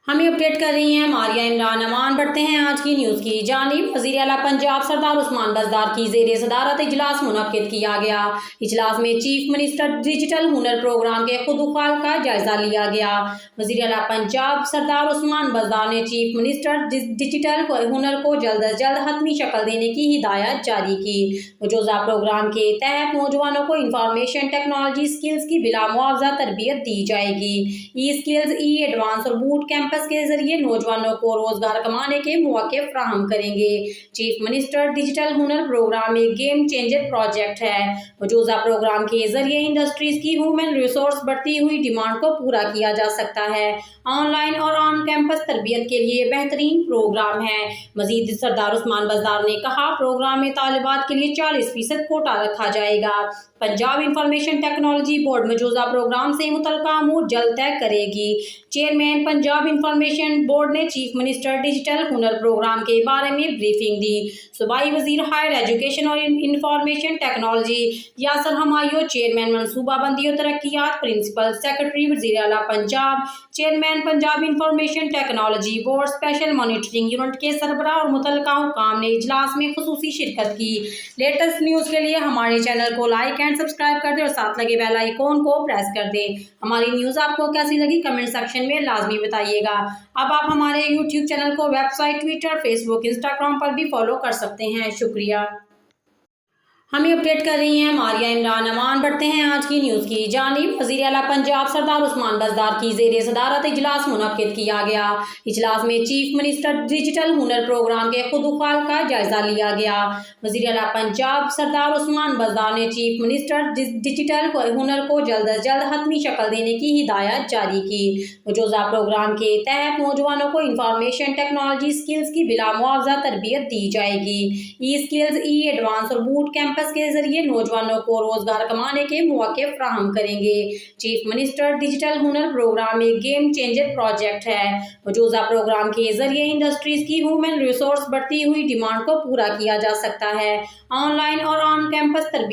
हमें अपडेट कर रही हैं मारिया इमरान अमान। बढ़ते हैं आज की न्यूज़ की जानिब। वज़ीर आला पंजाब सरदार उस्मान बज़दार की ज़ेर सदारत इजलास मुनक्किद किया गया। इजलास में चीफ मिनिस्टर डिजिटल हुनर प्रोग्राम के खुदुखाल का जायजा लिया गया। वज़ीर आला पंजाब सरदार उस्मान बज़दार ने चीफ मिनिस्टर डिजिटल हुनर को जल्द अज जल्द हतमी शक्ल देने की हिदायत जारी की। मौजूदा प्रोग्राम के तहत नौजवानों को इंफॉर्मेशन टेक्नोलॉजी स्किल्स की बिला मुआवजा तरबियत दी जाएगी। ई स्किल्स, ई एडवांस और बूट कैंपस के जरिए नौजवानों को रोजगार कमाने के मौके फराहम करेंगे। चीफ मिनिस्टर डिजिटल हुनर प्रोग्राम एक गेम चेंजर प्रोजेक्ट है। मौजूदा प्रोग्राम के जरिए इंडस्ट्रीज की ह्यूमन रिसोर्स बढ़ती हुई डिमांड को पूरा किया जा सकता है। ऑनलाइन और ऑन कैंपस तरबियत के लिए बेहतरीन प्रोग्राम है। मजीद सरदार उस्मान बज़दार ने कहा, प्रोग्राम में तालिबात के लिए 40% कोटा रखा जाएगा। पंजाब इंफॉर्मेशन टेक्नोलॉजी बोर्ड मौजूदा प्रोग्राम से मुतल्लिका अमूर जल्द तय करेगी। चेयरमैन पंजाब इंफॉर्मेशन बोर्ड ने चीफ मिनिस्टर डिजिटल हुनर प्रोग्राम के बारे में ब्रीफिंग दी। सूबाई वजीर हायर एजुकेशन और इंफॉर्मेशन टेक्नोलॉजी यासर हमायो, चेयरमैन मनसूबाबंदी और तरक्कियात, प्रिंसिपल सेक्रेटरी वजीर आला Punjab, chairman Punjab information technology board, special monitoring unit के सरबराह और मुतल्लिका हुकाम ने इजलास में खुसूसी शिरकत की। लेटेस्ट न्यूज़ के लिए हमारे चैनल को लाइक एंड सब्सक्राइब कर दें और साथ लगे बेल आइकॉन को प्रेस कर दें। हमारी न्यूज़ आपको कैसी लगी कमेंट सेक्शन में लाजमी बताइएगा। अब आप हमारे यूट्यूब चैनल को वेबसाइट, ट्विटर, फेसबुक, इंस्टाग्राम पर भी फॉलो कर सकते हैं। शुक्रिया। हमें अपडेट कर रही हैं मारिया इमरान अमान। बढ़ते हैं आज की न्यूज़ की जानिब। वज़ीर आला पंजाब सरदार उस्मान बज़दार की ज़ेर सदारत इजलास मुनक्किद किया गया। इजलास में चीफ मिनिस्टर डिजिटल हुनर प्रोग्राम के खुदुखाल का जायजा लिया गया। वज़ीर आला पंजाब सरदार उस्मान बज़दार ने चीफ मिनिस्टर डिजिटल हुनर को जल्द अज जल्द हतमी शक्ल देने की हिदायत जारी की। मौजूदा प्रोग्राम के तहत नौजवानों को इंफॉर्मेशन टेक्नोलॉजी स्किल्स की बिला मुआवजा तरबियत दी जाएगी। ई स्किल्स, ई एडवांस और बूट कैंपस के जरिए नौजवानों को रोजगार कमाने के मौके फराहम करेंगे। चीफ मिनिस्टर डिजिटल हुनर प्रोग्राम एक गेम चेंजर प्रोजेक्ट है। मौजूदा प्रोग्राम के जरिए इंडस्ट्रीज की ह्यूमन रिसोर्स बढ़ती हुई डिमांड को पूरा किया जा सकता है। ऑनलाइन और ऑन कैंपस तरबियत